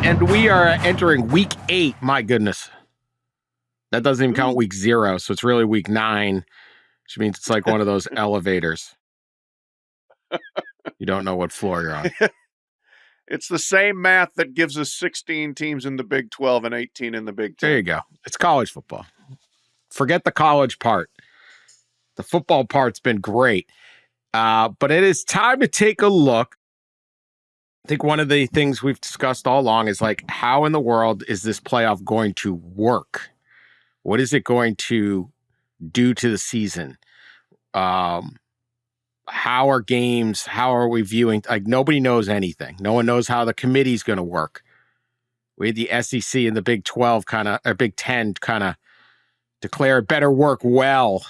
and we are entering week 8. My goodness. That doesn't even count week 0, so it's really week 9, which means it's like one of those elevators. You don't know what floor you're on. It's the same math that gives us 16 teams in the Big 12 and 18 in the Big 10. There you go. It's college football. Forget the college part. The football part's been great. But it is time to take a look. I think one of the things we've discussed all along is like, how in the world is this playoff going to work? What is it going to do to the season? How are games? How are we viewing? Like, nobody knows anything. No one knows how the committee's going to work. We had the SEC and the Big 12 or Big 10 kind of declare it better work well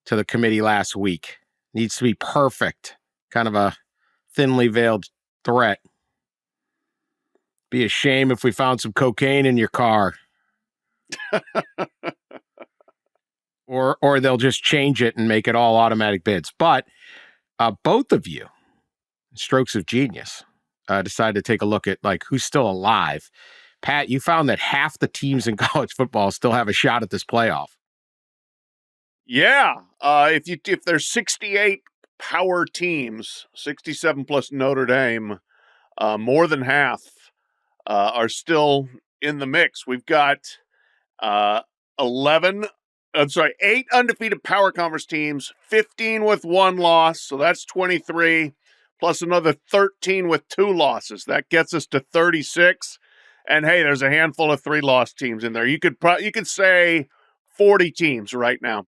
to the committee last week. Needs to be perfect. Kind of a thinly veiled threat. Be a shame if we found some cocaine in your car. Or they'll just change it and make it all automatic bids. But both of you, strokes of genius, decided to take a look at like who's still alive. Pat, you found that half the teams in college football still have a shot at this playoff. Yeah. If there's 68 power teams, 67 plus Notre Dame, more than half are still in the mix. We've got 8 undefeated power conference teams, 15 with 1 loss, so that's 23, plus another 13 with 2 losses. That gets us to 36. And hey, there's a handful of 3-loss teams in there. You could say 40 teams right now,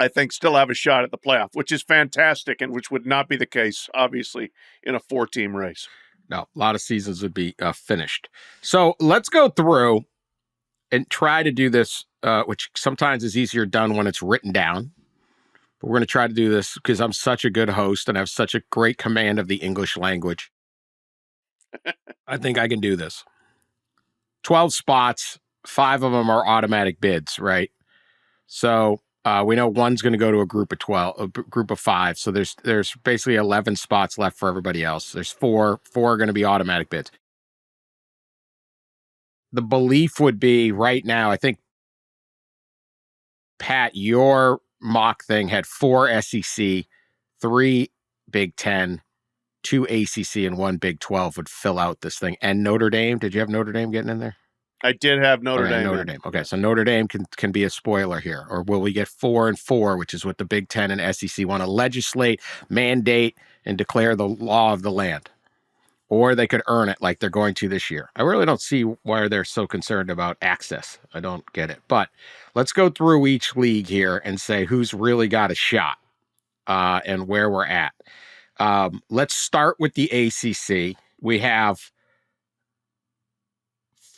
I think, still have a shot at the playoff, which is fantastic and which would not be the case, obviously, in a 4-team race. No, a lot of seasons would be finished. So let's go through and try to do this, which sometimes is easier done when it's written down. But we're going to try to do this because I'm such a good host and have such a great command of the English language. I think I can do this. 12 spots, 5 of them are automatic bids, right? So we know one's going to go to a group of 5. So there's basically 11 spots left for everybody else. There's 4 are going to be automatic bids. The belief would be right now, I think, Pat, your mock thing had 4 SEC, 3 Big 10, 2 ACC, and 1 Big 12 would fill out this thing. And Notre Dame, did you have Notre Dame getting in there? I did have Notre Dame. Okay, so Notre Dame can be a spoiler here. Or will we get 4 and 4, which is what the Big 10 and SEC want to legislate, mandate, and declare the law of the land? Or they could earn it like they're going to this year. I really don't see why they're so concerned about access. I don't get it. But let's go through each league here and say who's really got a shot and where we're at. Let's start with the ACC. We have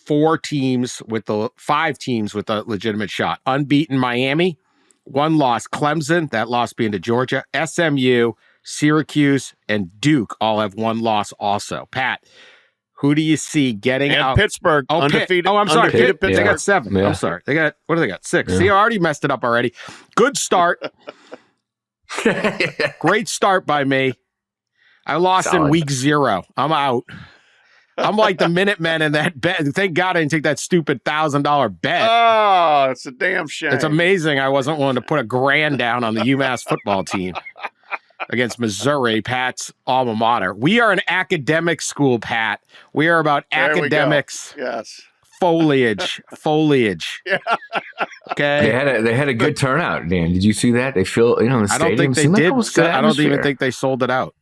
5 teams with a legitimate shot. Unbeaten Miami, 1 loss Clemson, that loss being to Georgia. SMU, Syracuse, and Duke all have 1 loss also. Pat, who do you see getting out? Pittsburgh, undefeated. I'm sorry. Undefeated They got 7. Yeah. I'm sorry. What do they got? 6. Yeah. See, I already messed it up already. Good start. Great start by me. I lost in week 0. I'm out. I'm like the Minutemen in that bet. Thank God I didn't take that stupid $1,000 bet. Oh, it's a damn shame. It's amazing I wasn't willing to put $1,000 down on the UMass football team against Missouri, Pat's alma mater. We are an academic school, Pat. We are about academics. Yes. Foliage. Yeah. Okay. They had a good turnout, Dan. Did you see that? They feel, the I don't think they did. I don't even think they sold it out.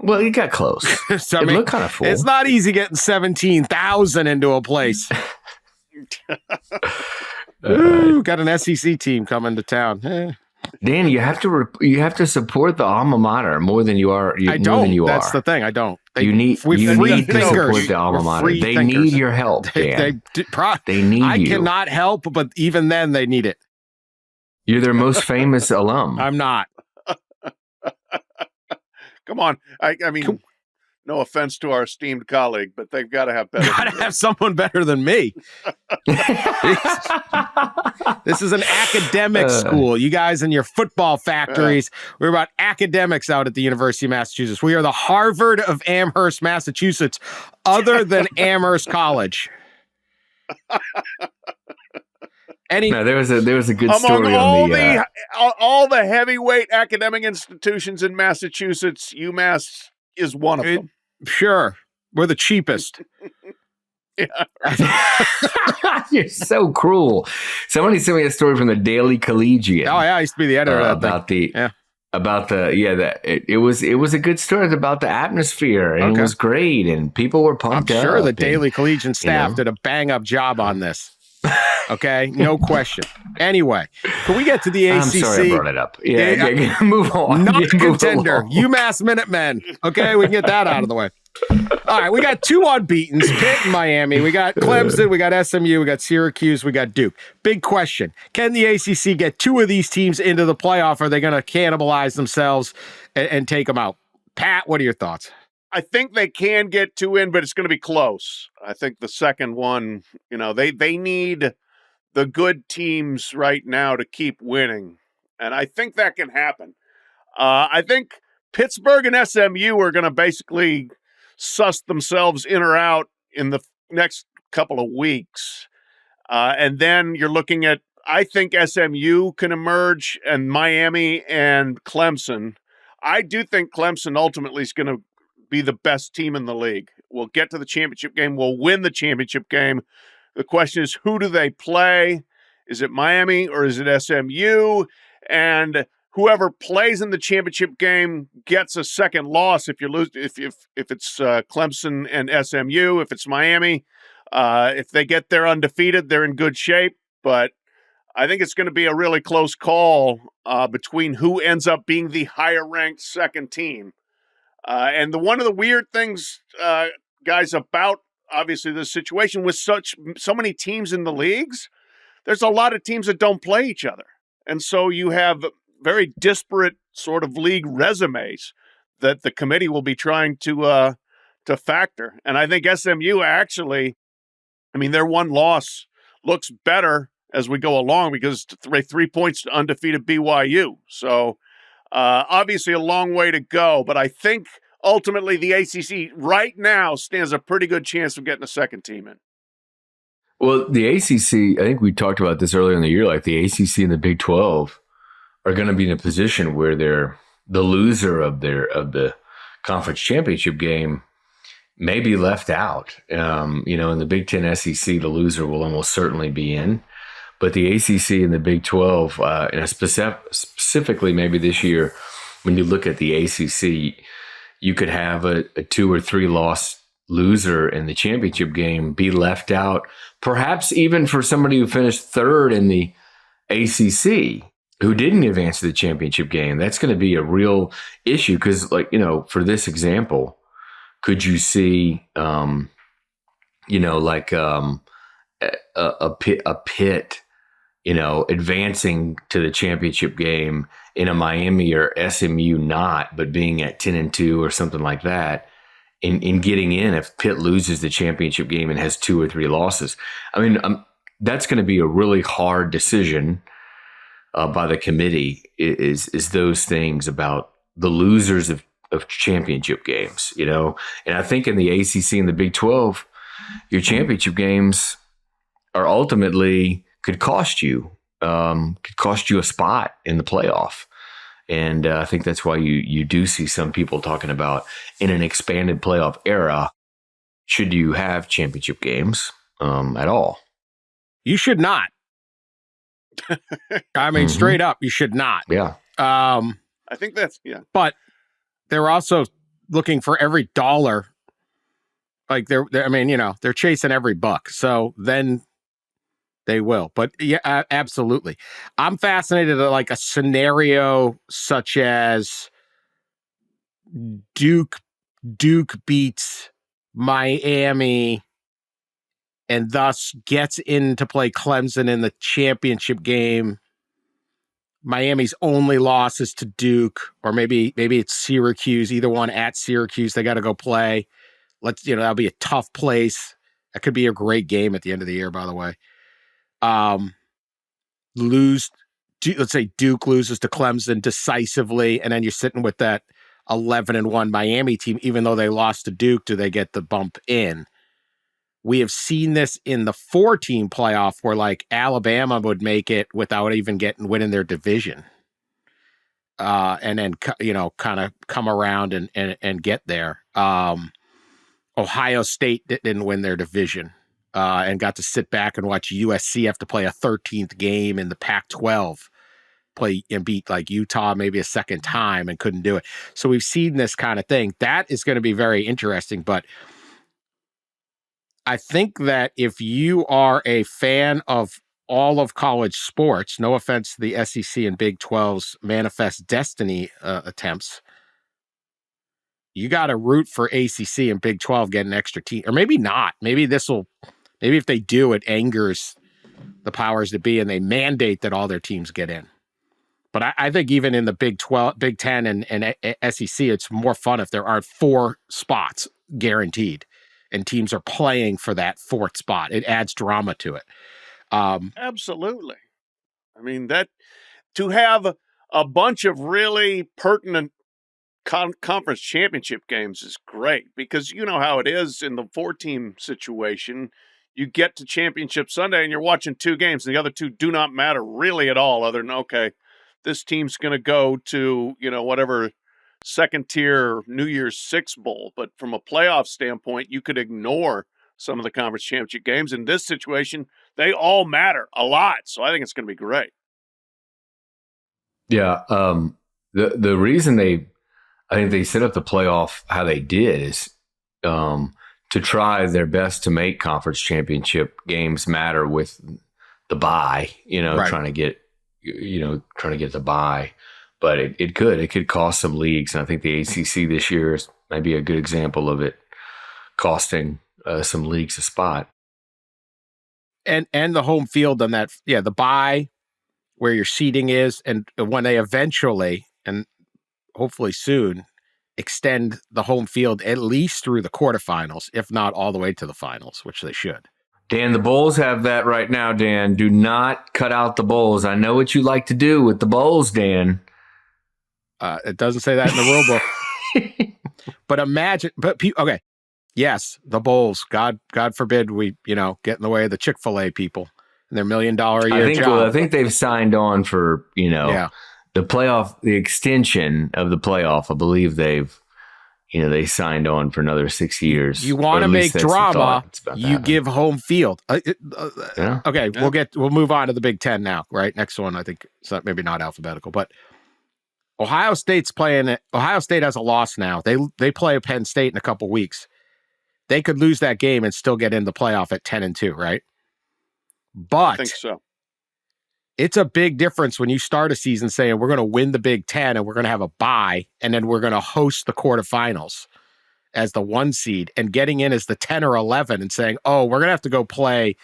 Well, you got close. So, it looked kind of full. It's not easy getting 17,000 into a place. Ooh, got an SEC team coming to town. Dan, you have to support the alma mater more than you are. I don't. That's the thing. I don't. You need to support the alma mater. They need your help, Dan. They need you. I cannot help, but even then, they need it. You're their most famous alum. I'm not. Come on. I mean, no offense to our esteemed colleague, but they've got to have better. Got to have someone better than me. This is an academic school. You guys and your football factories. We're about academics out at the University of Massachusetts. We are the Harvard of Amherst, Massachusetts, other than Amherst College. No, there was a good story on all the heavyweight academic institutions in Massachusetts. UMass is one of them. Sure, we're the cheapest. Yeah. You're so cruel. Somebody sent me a story from the Daily Collegian. Oh yeah, I used to be the editor of that it was a good story about the atmosphere, and it was great, and people were pumped up. I'm sure the Daily Collegian staff did a bang up job on this. Okay, no question. Anyway, can we get to the ACC? I'm sorry I brought it up. Yeah, move on. Not contender, UMass Minutemen. Okay, we can get that out of the way. All right, we got two unbeatens, Pitt and Miami. We got Clemson, we got SMU, we got Syracuse, we got Duke. Big question. Can the ACC get two of these teams into the playoff? Or are they going to cannibalize themselves and take them out? Pat, what are your thoughts? I think they can get two in, but it's going to be close. I think the second one, they need the good teams right now to keep winning. And I think that can happen. I think Pittsburgh and SMU are going to basically suss themselves in or out in the next couple of weeks. And then you're looking at, I think SMU can emerge, and Miami and Clemson. I do think Clemson ultimately is going to be the best team in the league. We'll get to the championship game. We'll win the championship game. The question is, who do they play? Is it Miami or is it SMU? And whoever plays in the championship game gets a second loss if you lose. If it's Clemson and SMU, if it's Miami, if they get there undefeated, they're in good shape. But I think it's going to be a really close call between who ends up being the higher ranked second team. And one of the weird things, guys, about obviously this situation with so many teams in the leagues, there's a lot of teams that don't play each other. And so you have very disparate sort of league resumes that the committee will be trying to factor. And I think SMU actually, their one loss looks better as we go along because 3 points to undefeated BYU. So obviously a long way to go, but I think ultimately the ACC right now stands a pretty good chance of getting a second team in. Well, the ACC, I think we talked about this earlier in the year, like the ACC and the Big 12 are going to be in a position where they're the loser of the conference championship game may be left out. In the Big 10 SEC, the loser will almost certainly be in. But the ACC and the Big 12, specifically maybe this year, when you look at the ACC, you could have a 2 or 3 loss loser in the championship game be left out, perhaps even for somebody who finished third in the ACC who didn't advance to the championship game. That's going to be a real issue because, for this example, could you see, a Pitt, advancing to the championship game in a Miami or SMU not, but being at 10-2 or something like that, in getting in if Pitt loses the championship game and has 2 or 3 losses. That's going to be a really hard decision by the committee is those things about the losers of championship games, And I think in the ACC and the Big 12, your championship games are ultimately could cost you a spot in the playoff. And I think that's why you do see some people talking about in an expanded playoff era, should you have championship games at all? You should not. Straight up, you should not. Yeah. I think that's, yeah. But they're also looking for every dollar. Like they're chasing every buck. So then they will. But yeah, absolutely. I'm fascinated at like a scenario such as Duke beats Miami and thus gets in to play Clemson in the championship game. Miami's only loss is to Duke, or maybe it's Syracuse, either one at Syracuse. They got to go play. That'll be a tough place That could be a great game at the end of the year, by the way. Let's say Duke loses to Clemson decisively, and then you're sitting with that 11-1 Miami team. Even though they lost to Duke, do they get the bump in? We have seen this in the 4-team playoff where like Alabama would make it without even winning their division. And then, kind of come around and get there. Ohio State didn't win their division and got to sit back and watch USC have to play a 13th game in the Pac-12, play and beat like Utah maybe a second time and couldn't do it. So we've seen this kind of thing. That is going to be very interesting. But I think that if you are a fan of all of college sports, no offense to the SEC and Big 12's manifest destiny attempts, you got to root for ACC and Big 12 get an extra team. Or maybe not. Maybe if they do, it angers the powers that be and they mandate that all their teams get in. But I think even in the Big 12, Big 10 and SEC, it's more fun if there are 4 spots guaranteed and teams are playing for that 4th spot. It adds drama to it. Absolutely. I mean, that to have a bunch of really pertinent conference championship games is great because you know how it is in the 4-team situation. You get to championship Sunday and you're watching 2 games and the other 2 do not matter really at all other than, okay, this team's going to go to, whatever second tier New Year's Six Bowl. But from a playoff standpoint, you could ignore some of the conference championship games. In this situation, they all matter a lot. So I think it's going to be great. Yeah. The reason I think they set up the playoff how they did is to try their best to make conference championship games matter with the bye, right. trying to get the bye. But it could cost some leagues. And I think the ACC this year is maybe a good example of it costing some leagues a spot. And the home field on that, the bye where your seating is, and when they eventually, and hopefully soon, extend the home field at least through the quarterfinals, if not all the way to the finals, which they should. Dan, the Bulls have that right now, Dan. Do not cut out the Bulls. I know what you like to do with the Bulls, Dan. It doesn't say that in the rule book. But imagine, okay. Yes, the Bulls. God forbid we, get in the way of the Chick-fil-A people and their $1 million a year job. Well, I think they've signed on for, the playoff, the extension of the playoff. I believe they signed on for another 6 years. You want to make drama, you give home field. Yeah. Okay, yeah. We'll move on to the Big Ten now, right? Next one, I think it's maybe not alphabetical, but Ohio State's playing it. Ohio State has a loss now. They play Penn State in a couple weeks. They could lose that game and still get in the playoff at 10-2, right? But I think so. It's a big difference when you start a season saying we're going to win the Big Ten and we're going to have a bye and then we're going to host the quarterfinals as the 1 seed and getting in as the 10 or 11 and saying, oh, we're going to have to go play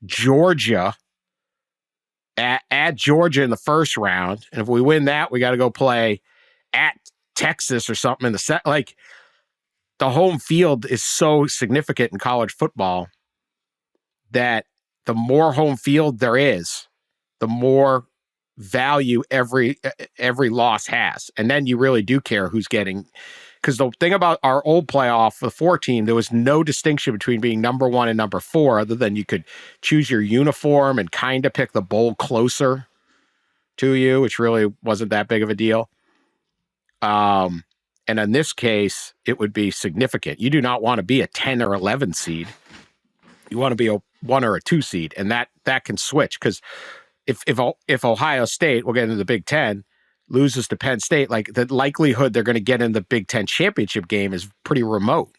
Georgia at Georgia in the first round. And if we win that, we got to go play at Texas or something in the set. Like, the home field is so significant in college football that the more home field there is, the more value every loss has. And then you really do care who's getting, because the thing about our old playoff, the 4-team, there was no distinction between being number 1 and number 4, other than you could choose your uniform and kind of pick the bowl closer to you, which really wasn't that big of a deal. And in this case, it would be significant. You do not want to be a 10 or 11 seed. You want to be a 1 or a 2 seed, and that can switch, because if Ohio State, we'll get into the Big Ten, loses to Penn State, like the likelihood they're going to get in the Big Ten championship game is pretty remote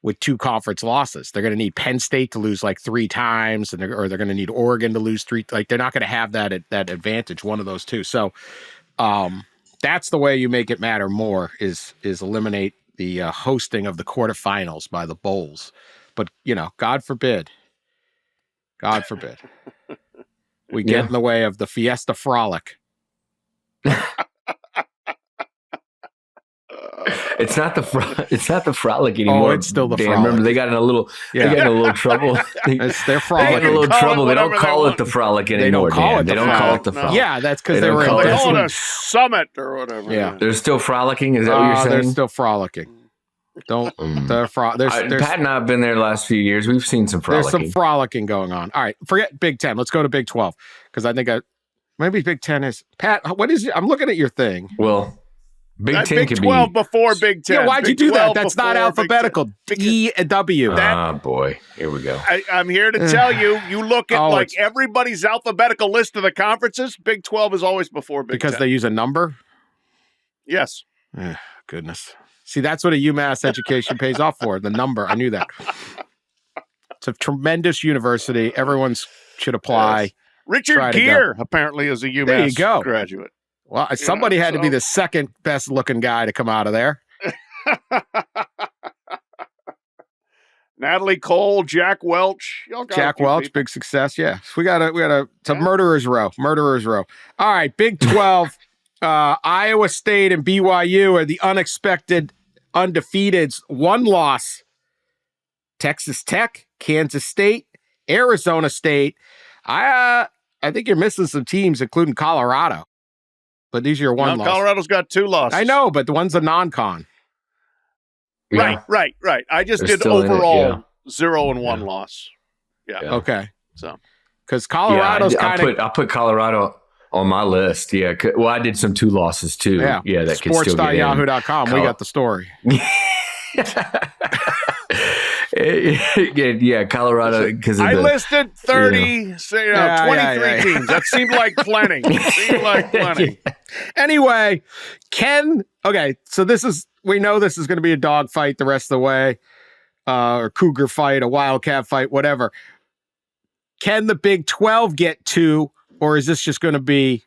with 2 conference losses. They're going to need Penn State to lose like 3 times, or they're going to need Oregon to lose 3. Like, they're not going to have that advantage, one of those 2. So that's the way you make it matter more is eliminate the hosting of the quarterfinals by the bowls. But, God forbid, we get in the way of the Fiesta Frolic. It's not the frolic anymore. Oh, it's still the Dan, frolic. remember they got in a little trouble. They're frolic. They got in a little trouble. They don't call it want. the frolic anymore. They don't call it the They don't call it the frolic. Yeah, that's because They they don't were call They it- call it a investment. summit or whatever. Yeah. They're still frolicking. Is that what you're They're saying? still frolicking. Don't. There's Pat and I have been there the last few years. We've seen some there's frolicking. some frolicking going on. All right, forget Big 10. Let's go to Big 12 because I think maybe Big 10 is Pat. What is it? I'm looking at your thing. Well, Big 10 Big could 12 be. before Big 10. Yeah, why'd you Big do that? 12 That's not before Big 10. alphabetical. E and W. Boy, here we go. I'm here to tell you, you look at Oh, everybody's alphabetical list of the conferences, Big 12 is always before Big 10. Because they use a number. Yes. Goodness. See, that's what a UMass education pays off for. The number. I knew that. It's a tremendous university. Everyone should apply. Yes. Richard Gere apparently is a UMass There you go. graduate. Well, somebody had to be the second best looking guy to come out of there. Natalie Cole, Jack Welch. Y'all got Jack a few Welch, people. big success. Yeah. So it's a murderer's row. Murderer's row. All right. Big 12. Iowa State and BYU are the unexpected undefeateds. One loss. Texas Tech, Kansas State, Arizona State. I think you're missing some teams, including Colorado. But these are your one loss. Colorado's got 2 losses. I know, but the one's a non-con. Yeah. Right. I just They're did still in it, overall 0-1 loss. Yeah. Okay. So because Colorado's kind of I put Colorado on my list. Yeah. Well, I did some 2 losses too. Yeah. That could still get in. Sports.yahoo.com. We got the story. Yeah, Colorado because I listed 30, 23 teams. That seemed like plenty. Anyway, so we know this is going to be a dog fight the rest of the way, or cougar fight, a wildcat fight, whatever. Can the Big 12 get 2, or is this just going to be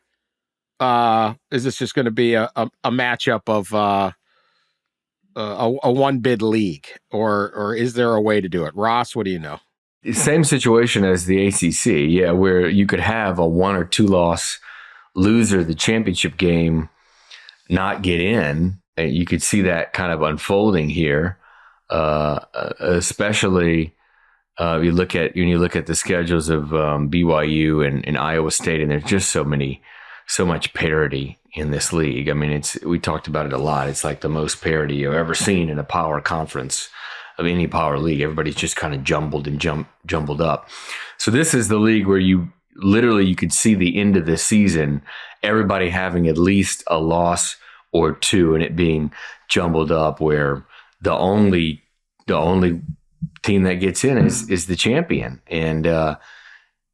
a matchup of a one bid league, or is there a way to do it? Ross, what do you know? Same situation as the ACC, yeah, where you could have a 1 or 2 loss loser of the championship game not get in. And you could see that kind of unfolding here, especially when you look at the schedules of BYU and Iowa State, and there's just so much parity in this league. I mean, we talked about it a lot. It's like the most parity you've ever seen in a power conference of any power league. Everybody's just kind of jumbled up. So this is the league where you could see the end of the season, everybody having at least a loss or 2 and it being jumbled up, where the only team that gets in is the champion. And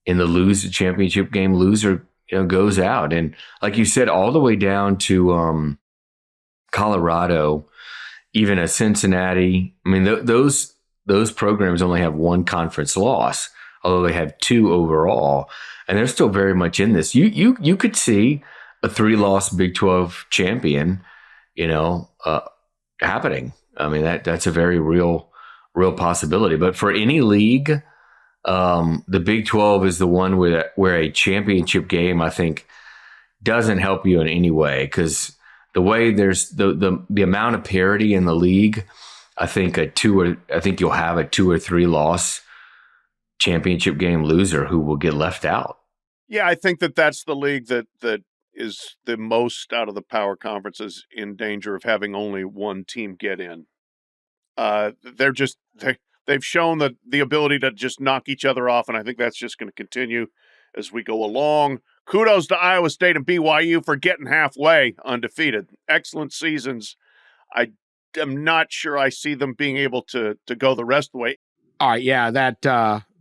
in the championship game, loser goes out. And like you said, all the way down to Colorado, even a Cincinnati. I mean, those programs only have 1 conference loss, although they have 2 overall, and they're still very much in this. You could see a 3-loss Big 12 champion, happening. I mean, that's a very real possibility. But for any league, the Big 12 is the one where a championship game, I think, doesn't help you in any way, because the way there's the amount of parity in the league, I think you'll have a 2 or 3 loss championship game loser who will get left out. Yeah, I think that's the league that is the most out of the power conferences in danger of having only one team get in. They've shown the ability to just knock each other off, and I think that's just going to continue as we go along. Kudos to Iowa State and BYU for getting halfway undefeated. Excellent seasons. I am not sure I see them being able to go the rest of the way. All right, yeah, that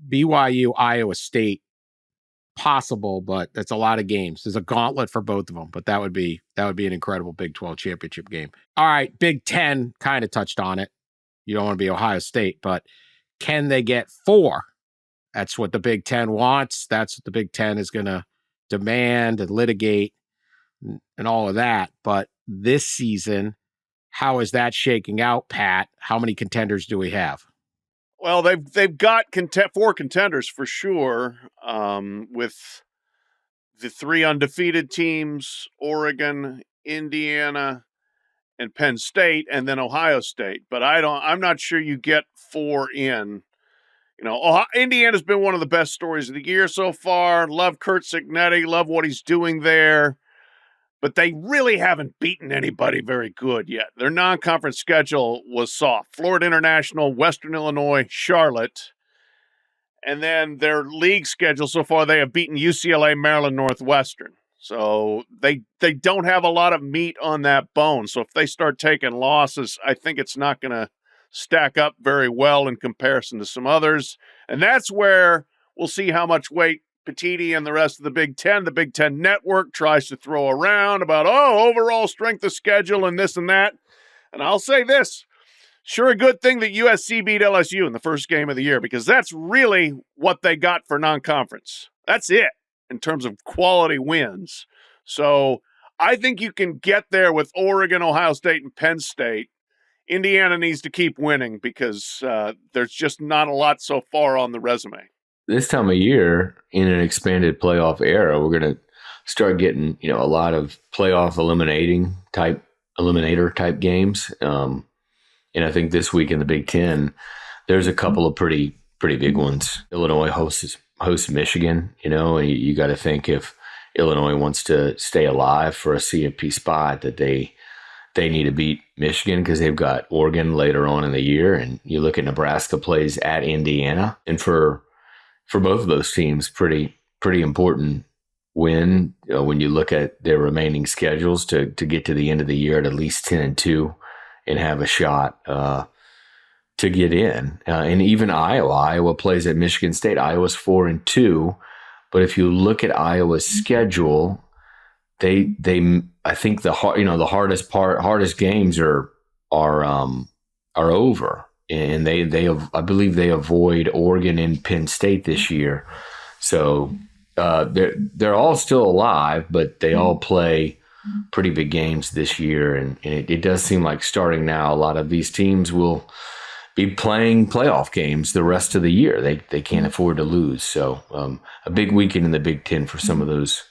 BYU Iowa State possible, but that's a lot of games. There's a gauntlet for both of them, but that would be an incredible Big 12 championship game. All right, Big 10 kind of touched on it. You don't want to be Ohio State, but can they get 4? That's what the Big 10 wants. That's what the Big 10 is going to demand and litigate and all of that. But this season, how is that shaking out, Pat? How many contenders do we have? Well, they've got 4 contenders for sure, with the 3 undefeated teams, Oregon, Indiana, and Penn State, and then Ohio State. But I'm not sure you get 4 in. Indiana's been one of the best stories of the year so far. Love Kurt Signetti, love what he's doing there. But they really haven't beaten anybody very good yet. Their non-conference schedule was soft. Florida International, Western Illinois, Charlotte. And then their league schedule so far, they have beaten UCLA, Maryland, Northwestern. So they don't have a lot of meat on that bone. So if they start taking losses, I think it's not going to stack up very well in comparison to some others. And that's where we'll see how much weight Petiti and the rest of the Big Ten Network tries to throw around about, overall strength of schedule and this and that. And I'll say this, sure a good thing that USC beat LSU in the first game of the year, because that's really what they got for non-conference. That's it in terms of quality wins. So I think you can get there with Oregon, Ohio State, and Penn State. Indiana needs to keep winning because there's just not a lot so far on the resume. This time of year, in an expanded playoff era, we're going to start getting, a lot of playoff eliminator type games. And I think this week in the Big Ten, there's a couple of pretty big ones. Illinois hosts Michigan, and you got to think if Illinois wants to stay alive for a CFP spot that they need to beat Michigan because they've got Oregon later on in the year. And you look at Nebraska plays at Indiana, and for both of those teams, pretty important win when you look at their remaining schedules to get to the end of the year at least 10-2 and have a shot to get in. And even Iowa plays at Michigan State. Iowa's 4-2, but if you look at Iowa's schedule, they I think the hardest games are over. And I believe they avoid Oregon and Penn State this year. So they're all still alive, but they all play pretty big games this year. And it does seem like starting now, a lot of these teams will be playing playoff games the rest of the year. They can't afford to lose. So a big weekend in the Big Ten for some of those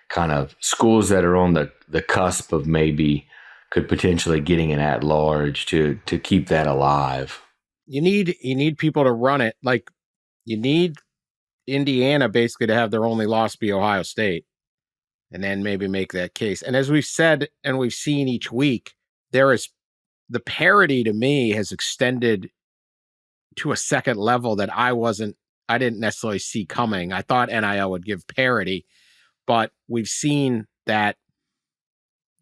kind of schools that are on the cusp of maybe could potentially getting an at-large to keep that alive. You need people to run it. Like, you need Indiana basically to have their only loss be Ohio State, and then maybe make that case. And as we've said and we've seen each week, there is the parity to me has extended to a second level that I didn't necessarily see coming. I thought NIL would give parity, but we've seen that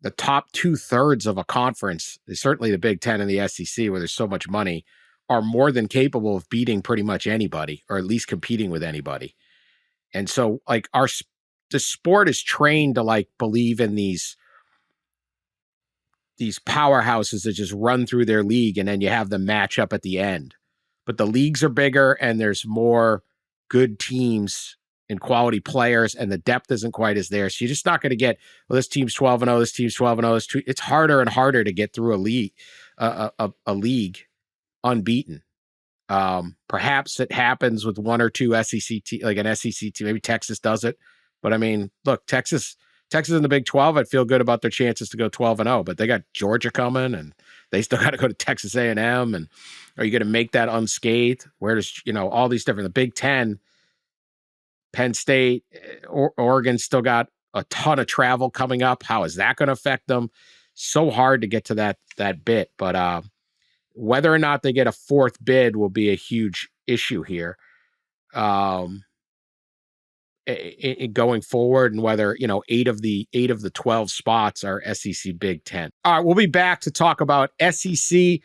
the top 2/3 of a conference, certainly the Big Ten and the SEC, where there's so much money, are more than capable of beating pretty much anybody, or at least competing with anybody. And so, like, the sport is trained to believe in these powerhouses that just run through their league, and then you have them match up at the end. But the leagues are bigger, and there's more good teams and quality players, and the depth isn't quite as there. So you're just not going to get, this team's 12-0, this team's 12-0. It's harder and harder to get through a league unbeaten. Perhaps it happens with one or two SEC like an SEC team. Maybe Texas does it. But I mean, look, Texas in the Big 12, I'd feel good about their chances to go 12-0, but they got Georgia coming, and they still got to go to Texas A&M. And are you going to make that unscathed? Where does, all these different, the Big 10, Penn State, Oregon still got a ton of travel coming up. How is that going to affect them? So hard to get to that bit. But whether or not they get a fourth bid will be a huge issue here going forward, and whether 8 of the 12 spots are SEC Big Ten. All right, we'll be back to talk about SEC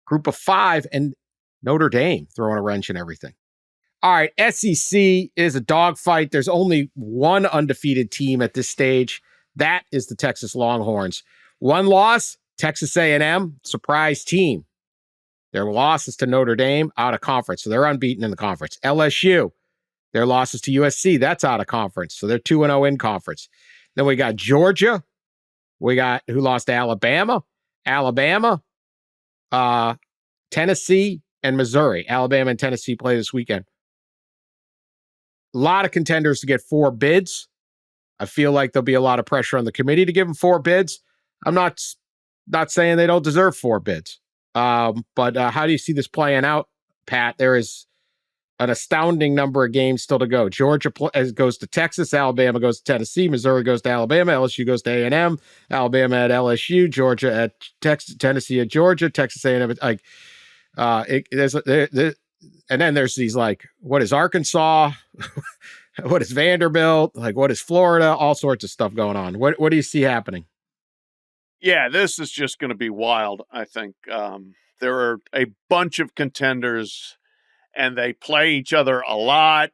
Group of 5 and Notre Dame throwing a wrench in everything. All right, SEC is a dogfight. There's only one undefeated team at this stage. That is the Texas Longhorns. One loss, Texas A&M, surprise team. Their loss is to Notre Dame, out of conference, so they're unbeaten in the conference. LSU, their losses to USC, that's out of conference, so they're 2-0 in conference. Then we got Georgia, who lost to Alabama, Tennessee, and Missouri. Alabama and Tennessee play this weekend. A lot of contenders to get 4 bids. I feel like there'll be a lot of pressure on the committee to give them 4 bids. I'm not Not saying they don't deserve 4 bids. But how do you see this playing out, Pat? There is an astounding number of games still to go. Georgia goes to Texas, Alabama goes to Tennessee, Missouri goes to Alabama, LSU goes to A&M, Alabama at LSU, Georgia at Texas, Tennessee at Georgia, Texas A&M at, and then there's these what is Arkansas, what is Vanderbilt, what is Florida, all sorts of stuff going on. What do you see happening? Yeah, this is just going to be wild, I think. There are a bunch of contenders, and they play each other a lot.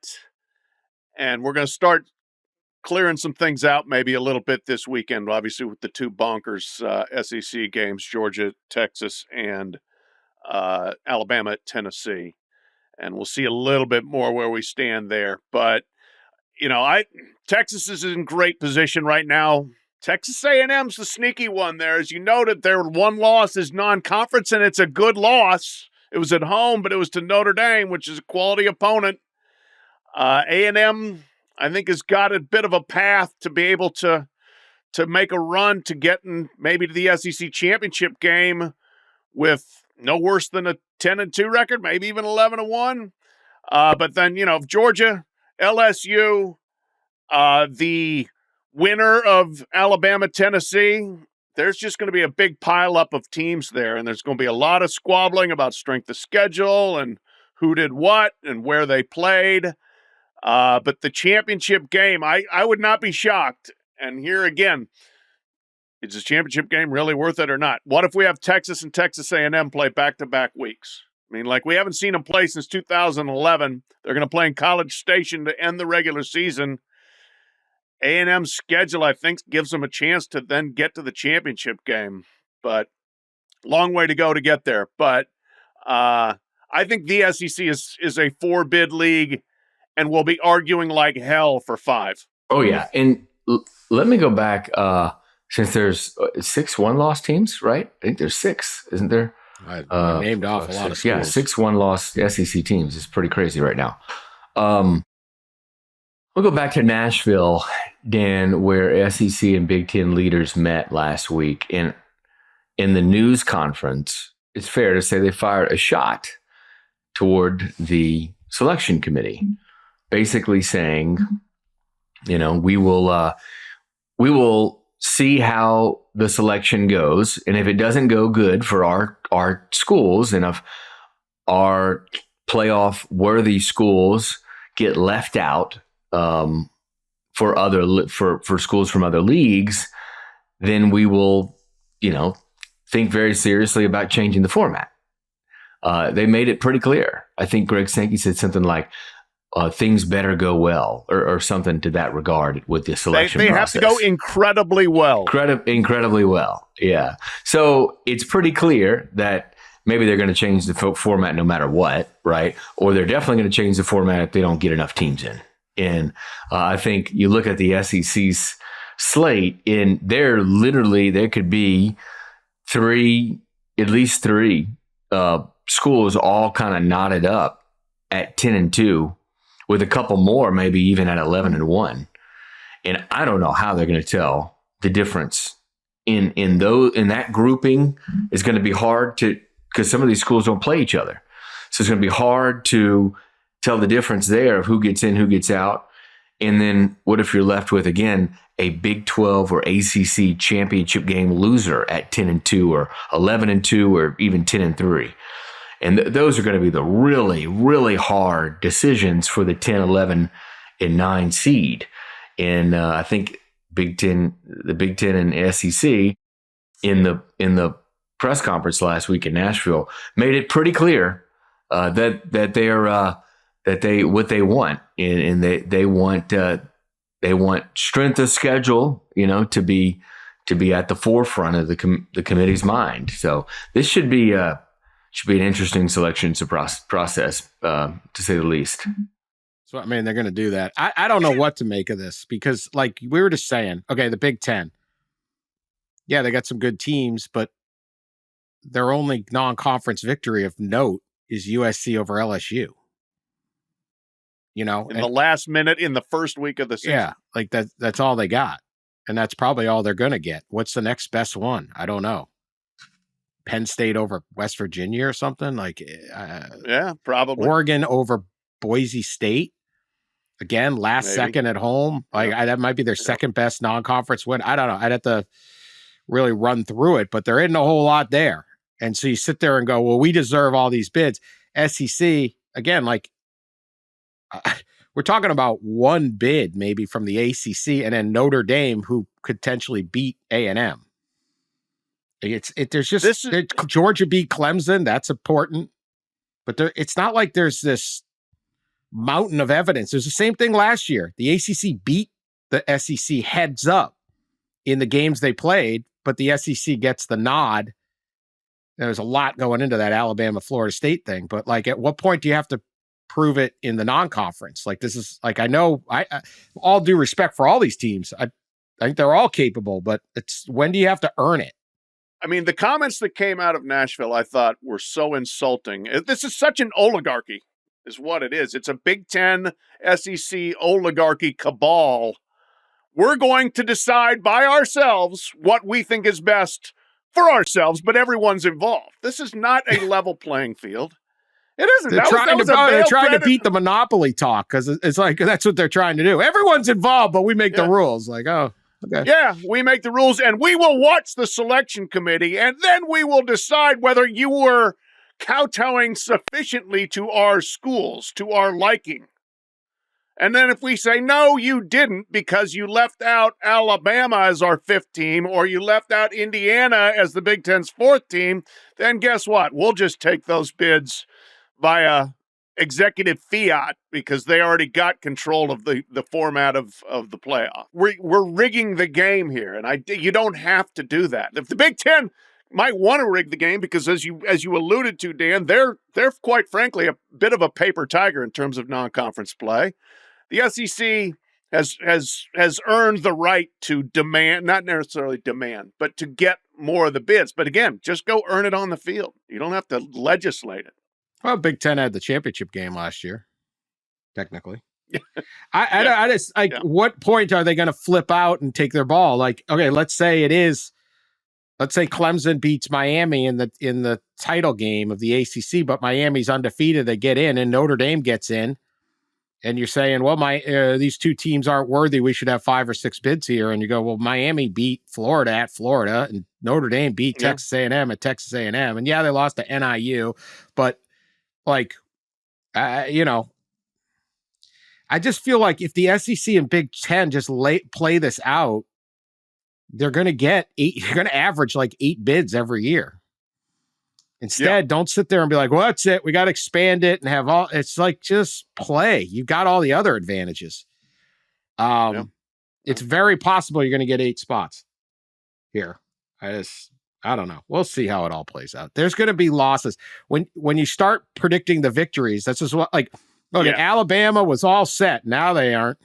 And we're going to start clearing some things out maybe a little bit this weekend, obviously with the 2 bonkers SEC games, Georgia, Texas, and Alabama at Tennessee. And we'll see a little bit more where we stand there. But, Texas is in great position right now. Texas A&M's the sneaky one there. As you noted, their one loss is non-conference, and it's a good loss. It was at home, but it was to Notre Dame, which is a quality opponent. A&M, I think, has got a bit of a path to be able to make a run to getting maybe to the SEC championship game with no worse than a 10-2 record, maybe even 11-1. But then, Georgia, LSU, the winner of Alabama, Tennessee, there's just going to be a big pileup of teams there, and there's going to be a lot of squabbling about strength of schedule and who did what and where they played. But the championship game, I would not be shocked. And here again, is the championship game really worth it or not? What if we have Texas and Texas A&M play back-to-back weeks? I mean, we haven't seen them play since 2011. They're going to play in College Station to end the regular season. A&M's schedule, I think, gives them a chance to then get to the championship game. But long way to go to get there. But I think the SEC is a 4-bid league and will be arguing like hell for 5. Oh, yeah. And let me go back. Since there's 6 one-loss teams, right? I think there's 6, isn't there? I named off a lot of schools. Yeah, 6 one-loss SEC teams. It's pretty crazy right now. We'll go back to Nashville, Dan, where SEC and Big Ten leaders met last week. And in the news conference, it's fair to say they fired a shot toward the selection committee, basically saying, we will see how the selection goes. And if it doesn't go good for our schools, and if our playoff worthy schools get left out for schools from other leagues, then we will, think very seriously about changing the format. They made it pretty clear. I think Greg Sankey said something like, things better go well, or something to that regard with the selection process. They have to go incredibly well. Incredibly well, yeah. So it's pretty clear that maybe they're going to change the format no matter what, right? Or they're definitely going to change the format if they don't get enough teams in. And I think you look at the SEC's slate, and there could be at least three schools all kind of knotted up at 10-2, with a couple more maybe even at 11-1. And I don't know how they're going to tell the difference in that grouping. Is going to be hard because some of these schools don't play each other. So it's going to be hard to tell the difference there of who gets in, who gets out. And then what if you're left with, again, a Big 12 or ACC championship game loser at 10-2 or 11-2 or even 10-3? And those are going to be the really, really hard decisions for the 10, 11, and 9 seed. And I think the Big Ten and SEC in the press conference last week in Nashville made it pretty clear that they are what they want, and they want strength of schedule, to be at the forefront of the committee's mind. So this should be an interesting selection process, to say the least. So I mean, they're going to do that. I don't know what to make of this, because like we were just saying, okay, the Big Ten, yeah, they got some good teams, but their only non-conference victory of note is USC over LSU. In the last minute in the first week of the season. Yeah, like that's all they got. And that's probably all they're going to get. What's the next best one? I don't know. Penn State over West Virginia or something, like Yeah, probably. Oregon over Boise State. Again, last Maybe. second at home. Like that might be their second best non-conference win. I don't know. I'd have to really run through it, but there isn't a whole lot there. And so you sit there and go, well, we deserve all these bids. SEC, again, like we're talking about one bid maybe from the ACC, and then Notre Dame, who could potentially beat A&M. Georgia beat Clemson. That's important. But it's not like there's this mountain of evidence. There's the same thing last year. The ACC beat the SEC heads up in the games they played, but the SEC gets the nod. There's a lot going into that Alabama-Florida State thing. But like, at what point do you have to prove it in the non-conference? Like, this is like, I know I all due respect for all these teams. I think they're all capable, but it's when do you have to earn it? I mean, the comments that came out of Nashville, I thought were so insulting. This is such an oligarchy, is what it is. It's a Big Ten, SEC oligarchy cabal. We're going to decide by ourselves what we think is best for ourselves, but everyone's involved. This is not a level playing field. It isn't. They're trying to beat the monopoly talk, because it's like that's what they're trying to do. Everyone's involved, but we make the rules. Like, oh, okay. Yeah, we make the rules, and we will watch the selection committee, and then we will decide whether you were kowtowing sufficiently to our schools, to our liking. And then if we say, no, you didn't because you left out Alabama as our fifth team, or you left out Indiana as the Big Ten's fourth team, then guess what? We'll just take those bids via executive fiat because they already got control of the format of the playoff. We're rigging the game here, and you don't have to do that. If the Big Ten might want to rig the game, because as you alluded to, Dan, they're quite frankly a bit of a paper tiger in terms of non-conference play. The SEC has earned the right to demand, not necessarily demand, but to get more of the bids. But again, just go earn it on the field. You don't have to legislate it. Well, Big Ten had the championship game last year, technically. I just what point are they going to flip out and take their ball? Like, okay, let's say Clemson beats Miami in the title game of the ACC, but Miami's undefeated. They get in, and Notre Dame gets in. And you're saying, well, these two teams aren't worthy. We should have 5 or 6 bids here. And you go, well, Miami beat Florida at Florida, and Notre Dame beat Texas A&M at Texas A&M. And yeah, they lost to NIU, but like, I just feel like if the SEC and Big Ten just play this out, they're going to get 8. You're going to average like 8 bids every year. Instead, don't sit there and be like, well, that's it. We got to expand it and have all. It's like, just play. You've got all the other advantages. It's very possible you're going to get 8 spots here. I don't know. We'll see how it all plays out. There's going to be losses. When you start predicting the victories, that's just what, like, look, Alabama was all set. Now they aren't.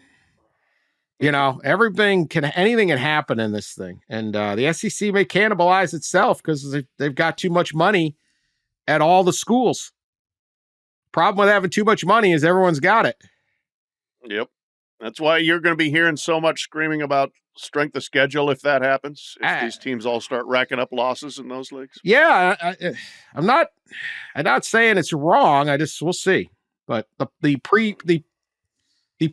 Anything can happen in this thing. And the SEC may cannibalize itself because they've got too much money at all the schools. Problem with having too much money is everyone's got it. Yep. That's why you're going to be hearing so much screaming about strength of schedule if that happens, if these teams all start racking up losses in those leagues. Yeah, I'm not saying it's wrong. We'll see. But the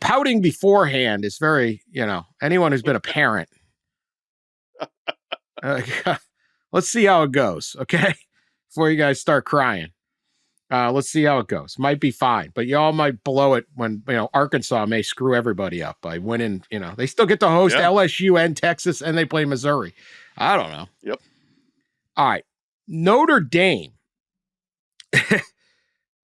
pouting beforehand is very, anyone who's been a parent. Let's see how it goes, okay? Before you guys start crying. Let's see how it goes. Might be fine, but y'all might blow it when, Arkansas may screw everybody up by winning, they still get to host LSU and Texas, and they play Missouri. I don't know. Yep. All right. Notre Dame.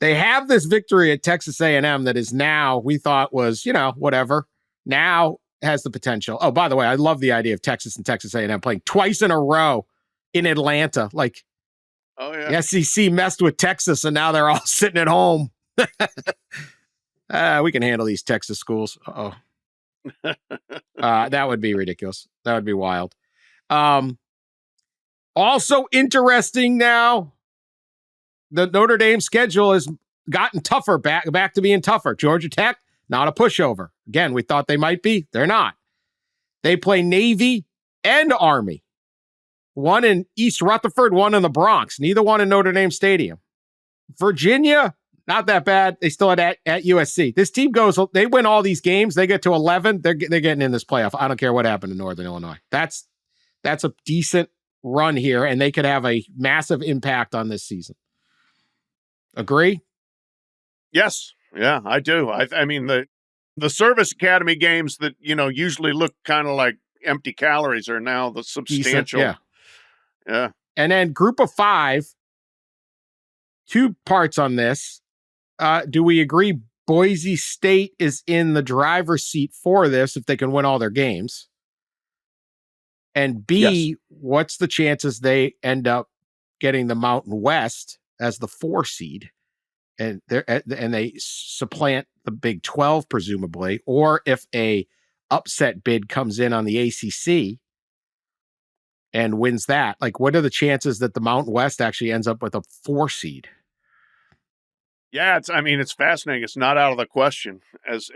They have this victory at Texas A&M that is now, we thought was, whatever. Now has the potential. Oh, by the way, I love the idea of Texas and Texas A&M playing twice in a row in Atlanta. Like, the SEC messed with Texas, and now they're all sitting at home. We can handle these Texas schools. Uh-oh. That would be ridiculous. That would be wild. Also interesting now, the Notre Dame schedule has gotten tougher, back to being tougher. Georgia Tech, not a pushover. Again, we thought they might be. They're not. They play Navy and Army. one in East Rutherford, one in the Bronx, neither one in Notre Dame Stadium. Virginia, not that bad. They still at USC. This team goes, they win all these games. They get to 11. They're getting in this playoff. I don't care what happened in Northern Illinois. That's a decent run here, and they could have a massive impact on this season. Agree? Yes. Yeah, I do. I mean, the service academy games that, usually look kind of like empty calories are now the substantial. Decent, yeah. Yeah. And then group of 5, 2 parts on this. Do we agree Boise State is in the driver's seat for this if they can win all their games? And B, Yes. What's the chances they end up getting the Mountain West as the 4 seed? And they supplant the Big 12, presumably, or if a upset bid comes in on the ACC and wins that, like, what are the chances that the Mountain West actually ends up with a 4 seed? Yeah, it's fascinating. It's not out of the question as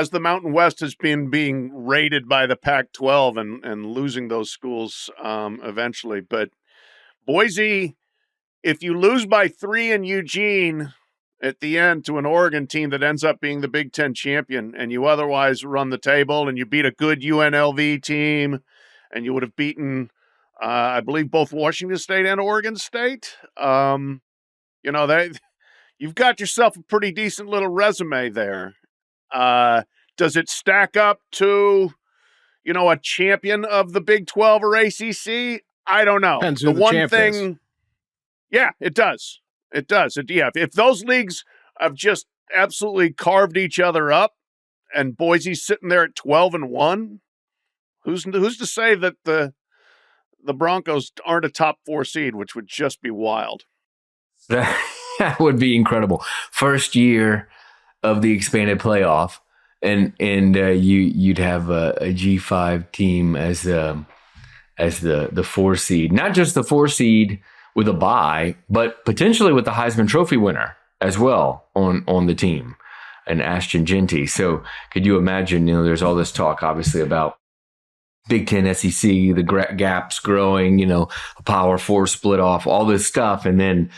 the Mountain West has been being raided by the Pac-12 and losing those schools eventually. But Boise, if you lose by 3 in Eugene at the end to an Oregon team that ends up being the Big Ten champion, and you otherwise run the table and you beat a good UNLV team, and you would have beaten, I believe, both Washington State and Oregon State, you've got yourself a pretty decent little resume there. Does it stack up to, a champion of the Big 12 or ACC? I don't know. Depends who the one champ thing, is. Yeah, it does. It does. If those leagues have just absolutely carved each other up, and Boise's sitting there at 12-1, who's to say that the Broncos aren't a top 4 seed, which would just be wild. That would be incredible. First year of the expanded playoff, and you'd have a G5 team as the 4 seed, not just the 4 seed with a bye, but potentially with the Heisman Trophy winner as well on the team, and Ashton Genty. So could you imagine? There's all this talk, obviously, about Big Ten, SEC, the gaps growing, a Power 4 split off, all this stuff. And then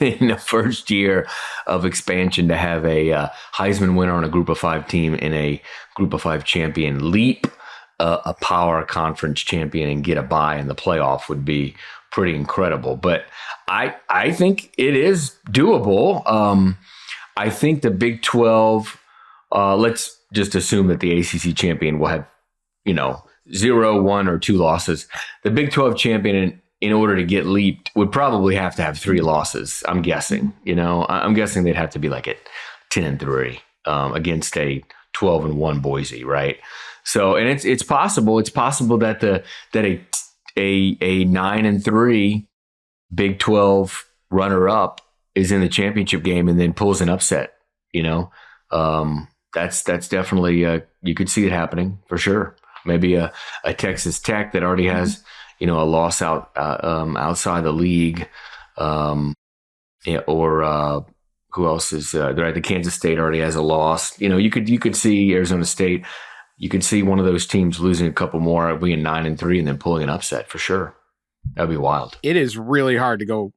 in the first year of expansion to have a Heisman winner on a Group of 5 team and a Group of 5 champion leap a Power Conference champion and get a bye in the playoff would be pretty incredible. But I think it is doable. I think the Big 12, let's just assume that the ACC champion will have, 0, 1, or 2 losses. The Big 12 champion, in order to get leaped, would probably have to have 3 losses. I'm guessing. I'm guessing they'd have to be like at 10-3 against a 12-1 Boise, right? So, and it's possible. It's possible that a 9-3 Big 12 runner-up is in the championship game and then pulls an upset. That's definitely you could see it happening for sure. Maybe a Texas Tech that already has a loss outside the league, or who else is there? The Kansas State already has a loss. You could see Arizona State. You could see one of those teams losing a couple more, being 9-3, and then pulling an upset for sure. That'd be wild. It is really hard to go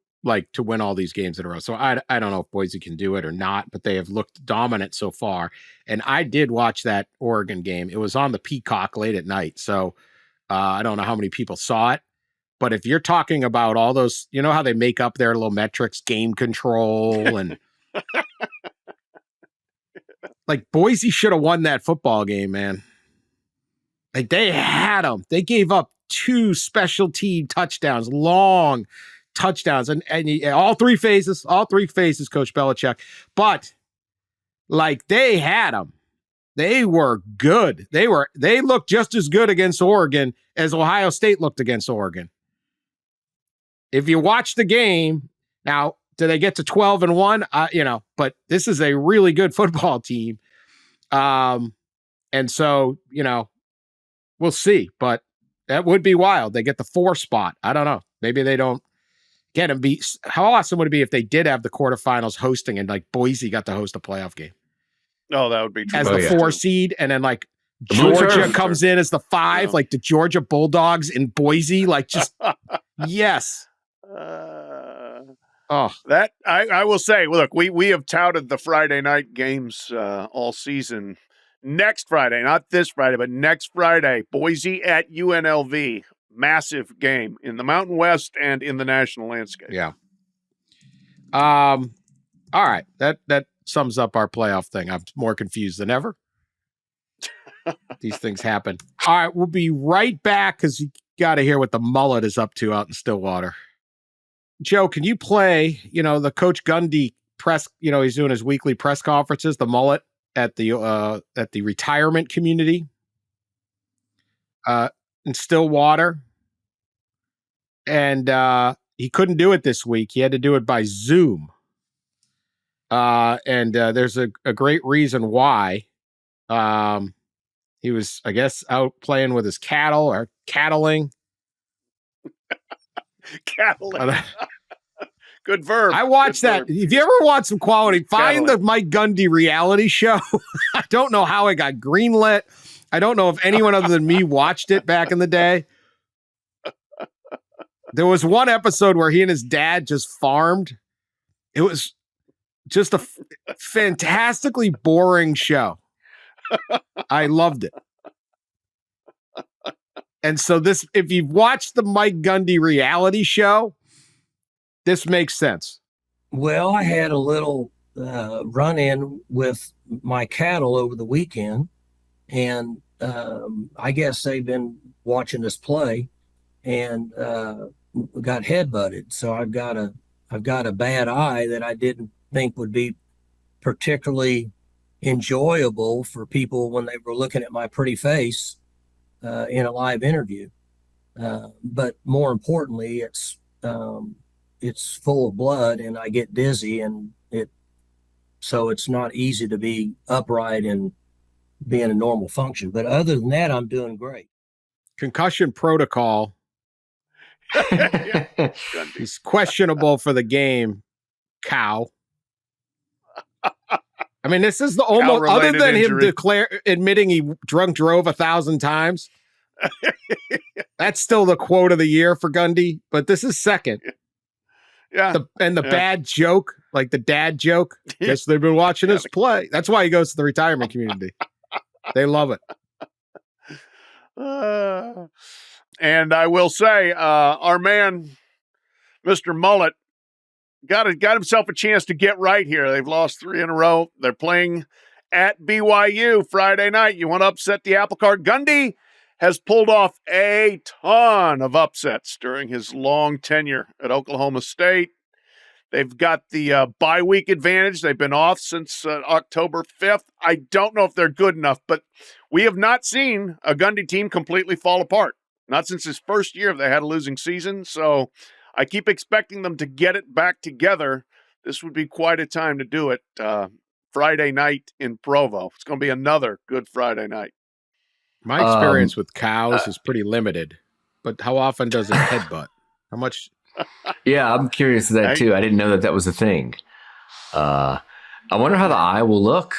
to win all these games in a row. So I don't know if Boise can do it or not, but they have looked dominant so far. And I did watch that Oregon game. It was on the Peacock late at night. So I don't know how many people saw it, but if you're talking about all those, how they make up their little metrics, game control, and Boise should have won that football game, man. They had them. They gave up 2 special team touchdowns, long touchdowns, and all 3 phases, Coach Belichick. But they had them. They were good. They looked just as good against Oregon as Ohio State looked against Oregon. If you watch the game, now, do they get to 12-1? But this is a really good football team. And so, we'll see, but that would be wild. They get the 4 spot. I don't know. Maybe they don't get them. How awesome would it be if they did have the quarterfinals hosting and Boise got to host a playoff game? Oh, that would be true. As the 4 seed, and then Georgia comes in as the 5, Yeah. like the Georgia Bulldogs in Boise. Like, just, yes. That I will say, look, we have touted the Friday night games all season. Next Friday, not this Friday, but next Friday, Boise at UNLV. Massive game in the Mountain West and in the national landscape. Yeah. All right. That sums up our playoff thing. I'm more confused than ever. These things happen. All right. We'll be right back because you got to hear what the mullet is up to out in Stillwater. Joe, can you play, the Coach Gundy press, he's doing his weekly press conferences, the mullet at the retirement community in Stillwater. And he couldn't do it this week. He had to do it by Zoom. And there's a great reason why. He was, I guess, out playing with his cattle or cattling. Cattling. Good verb. I watched that. Verb. If you ever want some quality, find the Mike Gundy reality show. I don't know how it got greenlit. I don't know if anyone other than me watched it back in the day. There was one episode where he and his dad just farmed. It was just a fantastically boring show. I loved it. And so if you've watched the Mike Gundy reality show, this makes sense. Well, I had a little run-in with my cattle over the weekend, and I guess they've been watching us play and got headbutted. So I've got a bad eye that I didn't think would be particularly enjoyable for people when they were looking at my pretty face in a live interview. But more importantly, it's full of blood and I get dizzy, and so it's not easy to be upright and be in a normal function. But other than that, I'm doing great. Concussion protocol. He's questionable for the game, cow. I mean, this is the almost other than injury. Him admitting he drunk drove 1,000 times. That's still the quote of the year for Gundy, but this is second. Yeah. The bad joke, like the dad joke. Guess they've been watching us play. That's why he goes to the retirement community. They love it. And I will say, our man, Mr. Mullet, got himself a chance to get right here. They've lost 3 in a row. They're playing at BYU Friday night. You want to upset the apple cart? Gundy has pulled off a ton of upsets during his long tenure at Oklahoma State. They've got the bye week advantage. They've been off since October 5th. I don't know if they're good enough, but we have not seen a Gundy team completely fall apart. Not since his first year have they had a losing season, so I keep expecting them to get it back together. This would be quite a time to do it. Friday night in Provo. It's going to be another good Friday night. My experience with cows is pretty limited, but how often does it headbutt? How much? Yeah, I'm curious of that too. I didn't know that was a thing. I wonder how the eye will look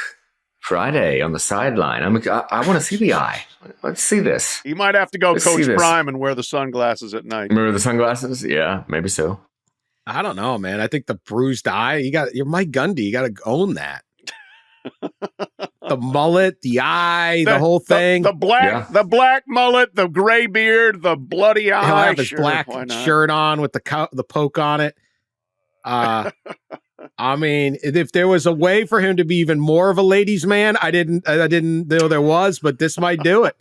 Friday on the sideline. I want to see the eye. Let's see this. You might have to go Coach Prime and wear the sunglasses at night. Remember the sunglasses? Yeah, maybe so. I don't know, man. I think the bruised eye, you're Mike Gundy. You got to own that. The mullet, the eye, the whole thing. The black mullet, the gray beard, the bloody eye. He'll have his black shirt on with the poke on it. I mean, if there was a way for him to be even more of a ladies' man, I didn't know there was, but this might do it.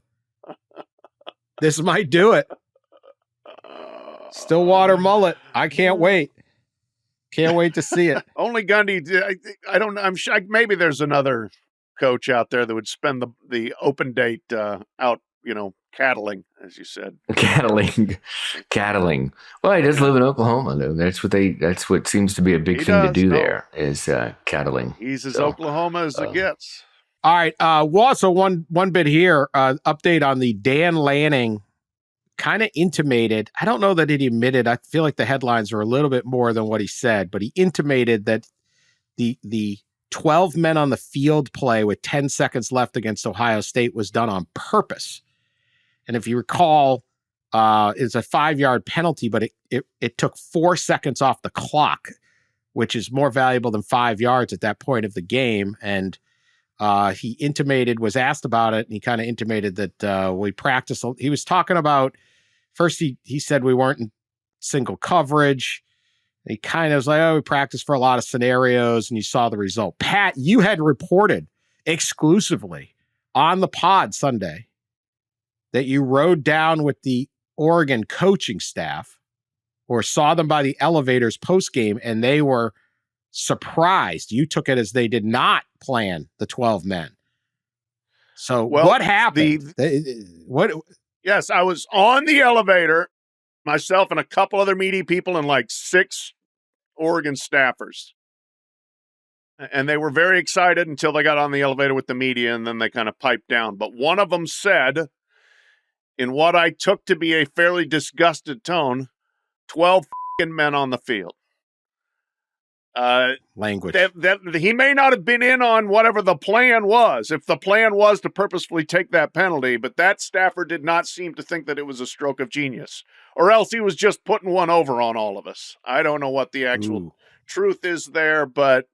This might do it. Stillwater mullet. I can't wait. Can't wait to see it. Only Gundy. I don't know. I'm sure maybe there's another coach out there that would spend the open date out, cattling, as you said. Cattling. Well, he does live in Oklahoma, though. That's what seems to be a big thing to do there is cattling. He's as Oklahoma as it gets. All right. Well, also one bit here, update on the Dan Lanning kind of intimated. I don't know that he admitted. I feel like the headlines are a little bit more than what he said, but he intimated that the 12 men on the field play with 10 seconds left against Ohio State was done on purpose. And if you recall, it's a 5-yard penalty, but it took 4 seconds off the clock, which is more valuable than 5 yards at that point of the game. And he was asked about it, and he kind of intimated that we practiced. He was talking about, first he said we weren't in single coverage. He kind of was like, we practiced for a lot of scenarios, and you saw the result. Pat, you had reported exclusively on the pod Sunday that you rode down with the Oregon coaching staff or saw them by the elevators post-game, and they were surprised. You took it as they did not plan the 12 men. So what happened? Yes, I was on the elevator, myself and a couple other meaty people and like 6 Oregon staffers. And they were very excited until they got on the elevator with the media, and then they kind of piped down. But one of them said, in what I took to be a fairly disgusted tone, 12 men on the field. Language. That he may not have been in on whatever the plan was, if the plan was to purposefully take that penalty, but that staffer did not seem to think that it was a stroke of genius, or else he was just putting one over on all of us. I don't know what the actual truth is there, but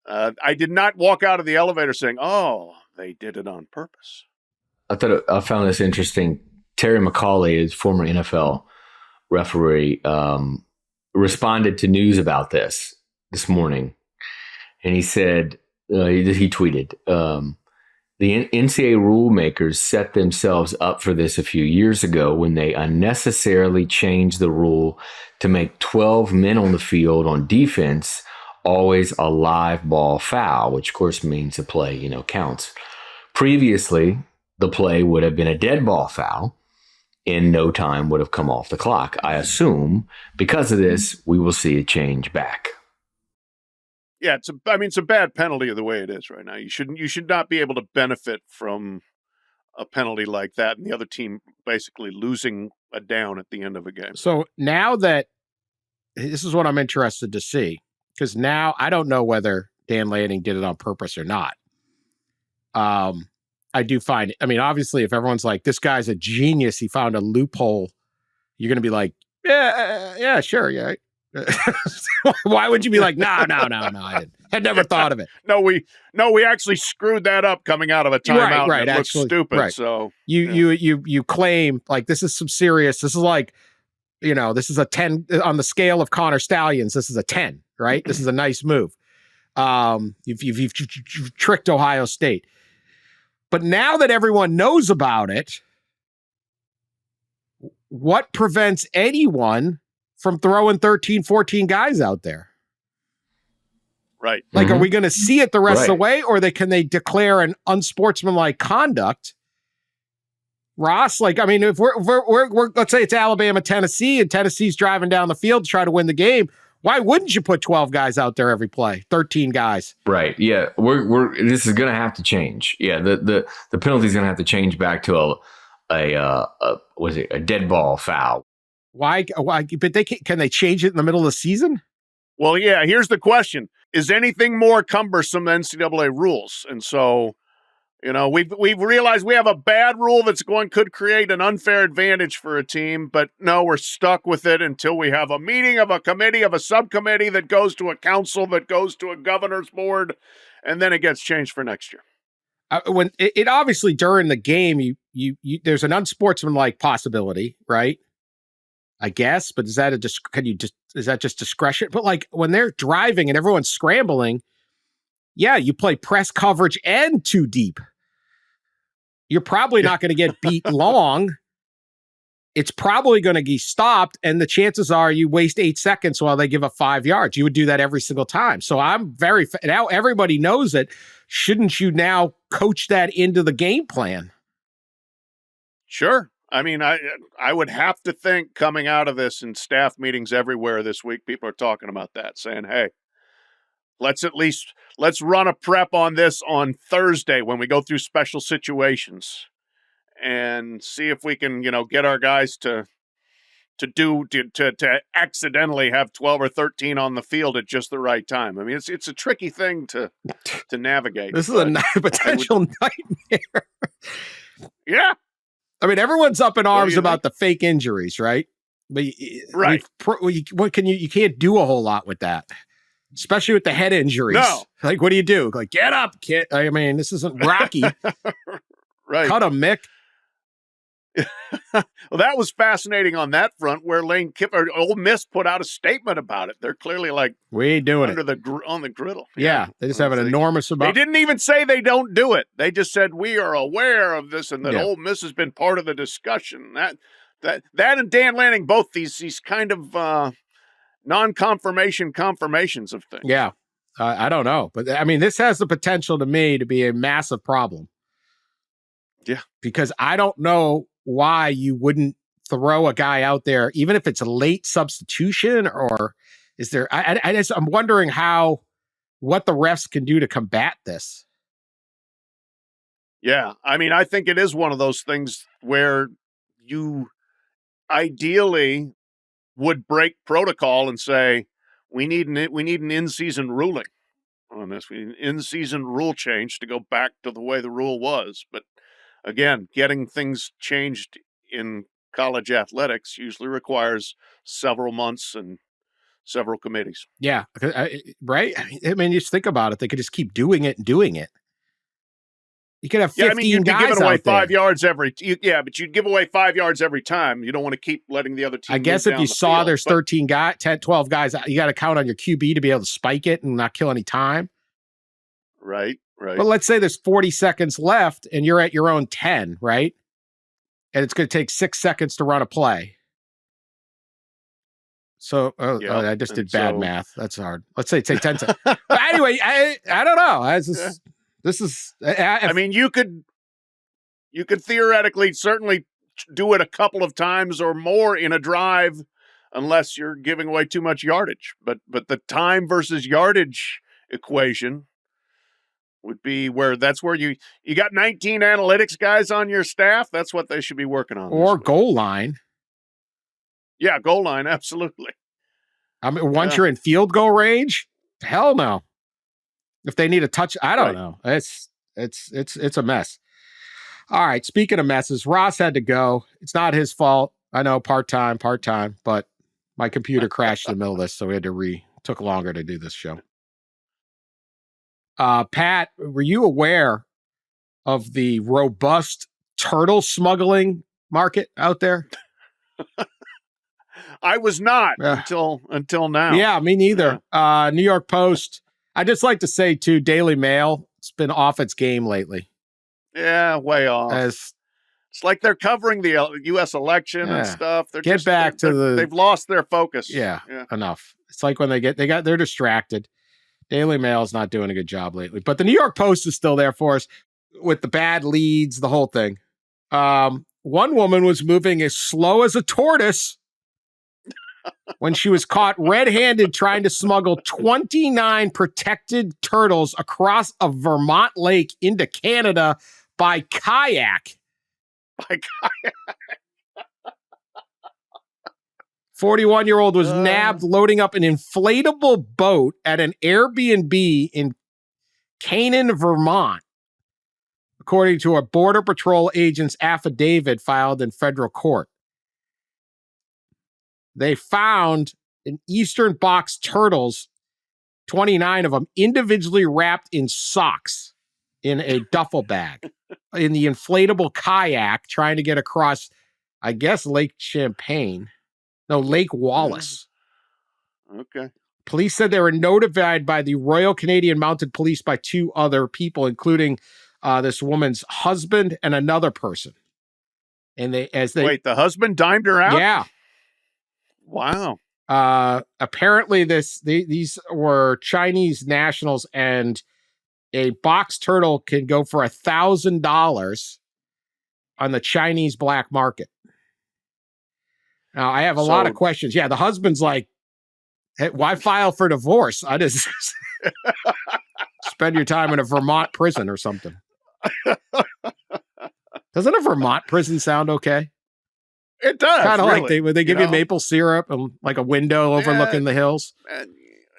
I did not walk out of the elevator saying, oh, they did it on purpose. I found this interesting. Terry McCauley, is former NFL referee, responded to news about this morning, and he said, he tweeted, the NCAA rule makers set themselves up for this a few years ago when they unnecessarily changed the rule to make 12 men on the field on defense always a live ball foul, which of course means the play, counts. Previously, the play would have been a dead ball foul, and no time would have come off the clock. I assume because of this, we will see a change back. Yeah, it's a bad penalty the way it is right now. You should not be able to benefit from a penalty like that and the other team basically losing a down at the end of a game. So now that this is what I'm interested to see, because now I don't know whether Dan Lanning did it on purpose or not. I do find it. I mean, obviously, if everyone's like, this guy's a genius, he found a loophole, you're going to be like, yeah, sure, yeah. Why would you be like, no, I had never thought of it. No, we actually screwed that up coming out of a timeout. Right, it actually, looked stupid. Right. So you claim like this is some serious. This is like, this is a 10 on the scale of Connor Stallions. This is a 10, right? This is a nice move. You've tricked Ohio State. But now that everyone knows about it, what prevents anyone from throwing 13, 14 guys out there? Right. Like, are we going to see it the rest of the way, or can they declare an unsportsmanlike conduct? Ross, like, I mean, if we're let's say it's Alabama, Tennessee, and Tennessee's driving down the field to try to win the game, why wouldn't you put 12 guys out there every play? 13 guys. Right. Yeah. This is going to have to change. Yeah. The penalty is going to have to change back to a dead ball foul. Why? But can they change it in the middle of the season? Well, yeah. Here's the question: is anything more cumbersome than NCAA rules? And so, we've realized we have a bad rule could create an unfair advantage for a team, but no, we're stuck with it until we have a meeting of a committee, of a subcommittee that goes to a council, that goes to a governor's board, and then it gets changed for next year. When it obviously during the game, you there's an unsportsmanlike possibility, right? I guess, but is that is that just discretion? But like when they're driving and everyone's scrambling, yeah, you play press coverage and too deep. You're probably not going to get beat long. It's probably going to get stopped, and the chances are you waste 8 seconds while they give up 5 yards. You would do that every single time. So now everybody knows it. Shouldn't you now coach that into the game plan? Sure. I mean, I would have to think coming out of this in staff meetings everywhere this week, people are talking about that, saying, hey, let's run a prep on this on Thursday when we go through special situations and see if we can, get our guys to to accidentally have 12 or 13 on the field at just the right time. I mean, it's a tricky thing to navigate. This is a potential nightmare. Yeah. I mean, everyone's up in arms about the fake injuries, right? But right. What can you can't do a whole lot with that, especially with the head injuries. No. Like, what do you do? Like, get up, kid. I mean, this isn't Rocky. Right. Cut him, Mick. Well, that was fascinating on that front, where Lane Kiffin, Ole Miss, put out a statement about it. They're clearly like, we ain't doing under it on the griddle. Yeah, they just have an enormous amount. They didn't even say they don't do it. They just said we are aware of this, and that Ole Miss has been part of the discussion. That and Dan Lanning, both these kind of confirmations of things. Yeah, I don't know, but I mean, this has the potential to me to be a massive problem. Yeah, because I don't know why you wouldn't throw a guy out there, even if it's a late substitution, or is there? I'm wondering what the refs can do to combat this. Yeah, I mean, I think it is one of those things where you ideally would break protocol and say we need an in-season ruling on this. We need an in-season rule change to go back to the way the rule was. But again, getting things changed in college athletics usually requires several months and several committees. Yeah, right? I mean, just think about it. They could just keep doing it and doing it. You could have 15 you'd be guys giving away out there. 5 yards every. But you'd give away 5 yards every time. You don't want to keep letting the other team. I guess if you saw there's 13 guys, 10, 12 guys, you got to count on your QB to be able to spike it and not kill any time. Right. But let's say there's 40 seconds left and you're at your own 10, right? And it's going to take 6 seconds to run a play. So I just did bad math. That's hard. Let's say take 10 seconds. But anyway, I don't know. This is. I mean, you could theoretically certainly do it a couple of times or more in a drive, unless you're giving away too much yardage. But the time versus yardage equation would be that's where you got 19 analytics guys on your staff. That's what they should be working on. Or goal line. Yeah, goal line, absolutely. I mean, once you're in field goal range, hell no. If they need a touch, I don't know. It's a mess. All right. Speaking of messes, Ross had to go. It's not his fault. I know, part-time, but my computer crashed in the middle of this, so we had to took longer to do this show. Pat, were you aware of the robust turtle smuggling market out there? I was not until now. Yeah, me neither. New York Post. I just like to say, too, Daily Mail, it's been off its game lately. Yeah, way off. It's like they're covering the U.S. election and stuff. They're they've lost their focus. Yeah, enough. It's like when they're distracted. Daily Mail's not doing a good job lately. But the New York Post is still there for us with the bad leads, the whole thing. One woman was moving as slow as a tortoise when she was caught red-handed trying to smuggle 29 protected turtles across a Vermont lake into Canada by kayak. 41-year-old was nabbed loading up an inflatable boat at an Airbnb in Canaan, Vermont, according to a Border Patrol agent's affidavit filed in federal court. They found an Eastern box turtles, 29 of them, individually wrapped in socks in a duffel bag in the inflatable kayak trying to get across, I guess, Lake Wallace. Okay. Police said they were notified by the Royal Canadian Mounted Police by 2 other people, including this woman's husband and another person. And wait, the husband dimed her out? Yeah. Wow. Apparently these were Chinese nationals, and a box turtle can go for $1,000 on the Chinese black market. Now, I have a lot of questions. Yeah, the husband's like, hey, why file for divorce? I just spend your time in a Vermont prison or something. Doesn't a Vermont prison sound okay? It does. Kind of really, like they give you maple syrup and like a window overlooking the hills. And,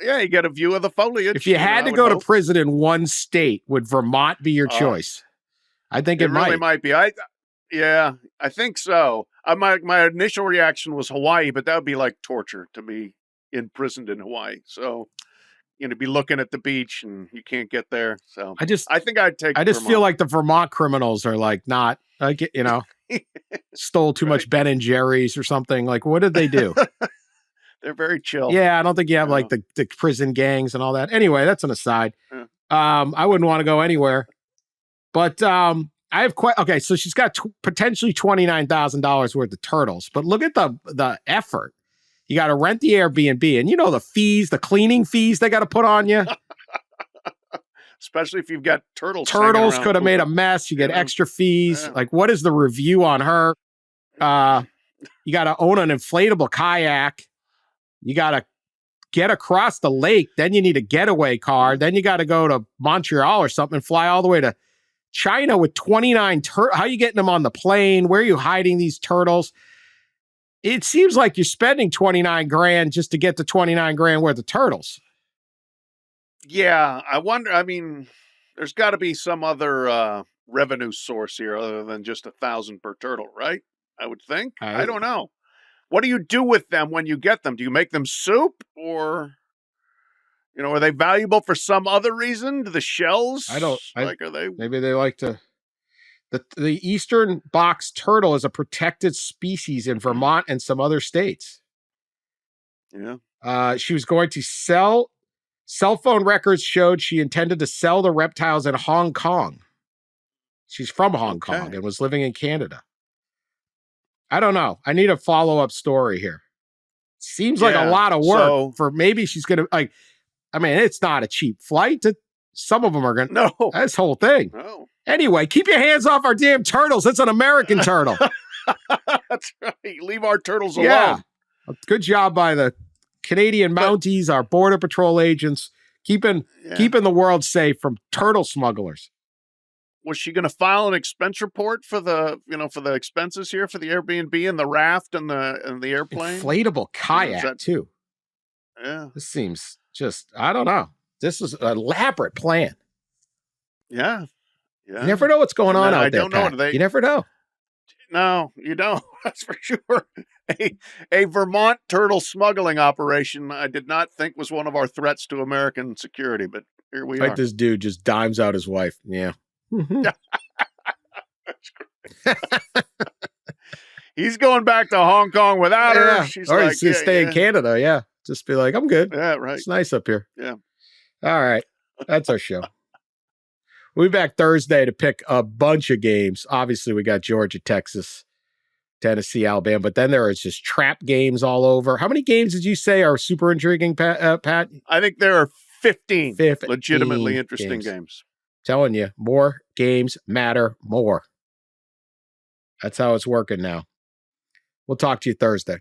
yeah, you get a view of the foliage. If you had to go to prison in one state, would Vermont be your choice? I think it really might be. I think so. My initial reaction was Hawaii, but that would be like torture to be imprisoned in Hawaii. So, be looking at the beach and you can't get there. So I think I'd take. I just feel like the Vermont criminals are like not like stole too much Ben and Jerry's or something. Like, what did they do? They're very chill. Yeah, I don't think you have like the prison gangs and all that. Anyway, that's an aside. Yeah. I wouldn't want to go anywhere. But I have okay, so she's got potentially $29,000 worth of turtles. But look at the effort. You got to rent the Airbnb, and the fees, the cleaning fees they got to put on you. Especially if you've got turtles. Turtles could have made a mess. You get extra fees. Yeah. Like, what is the review on her? You got to own an inflatable kayak. You got to get across the lake. Then you need a getaway car. Then you got to go to Montreal or something and fly all the way to China with 29 turtles. How are you getting them on the plane? Where are you hiding these turtles? It seems like you're spending 29 grand just to get the 29 grand worth of turtles. Yeah, I wonder. I mean, there's got to be some other revenue source here other than just 1,000 per turtle, right? I would think. I don't know. What do you do with them when you get them? Do you make them soup, or are they valuable for some other reason? Do the shells? Are they? Maybe they like to. The eastern box turtle is a protected species in Vermont and some other states. Yeah. She was going to sell. Cell phone records showed she intended to sell the reptiles in Hong Kong. She's from Hong Kong and was living in Canada. I don't know. I need a follow-up story here. Seems like a lot of work for maybe she's going to it's not a cheap flight. Some of them are going to. No. This whole thing. No. Anyway, keep your hands off our damn turtles. It's an American turtle. That's right. Leave our turtles alone. Yeah. Good job by the Canadian Mounties, our Border Patrol agents, keeping the world safe from turtle smugglers. Was she going to file an expense report for the expenses here for the Airbnb and the raft and the airplane? Inflatable kayak too. Yeah. This seems just, I don't know. This is an elaborate plan. Yeah. Yeah. You never know what's going on out there. I don't know. You never know. No, you don't. That's for sure. A Vermont turtle smuggling operation I did not think was one of our threats to American security, but here we are. Like this dude just dimes out his wife. Yeah. He's going back to Hong Kong without her. She's or like, stay in Canada. Yeah. Just be like, I'm good. Yeah, right. It's nice up here. Yeah. All right. That's our show. We'll be back Thursday to pick a bunch of games. Obviously, we got Georgia, Texas, Tennessee, Alabama, but then there is just trap games all over. How many games did you say are super intriguing, Pat? I think there are 15 legitimately interesting games. Telling you, more games matter more. That's how it's working now. We'll talk to you Thursday.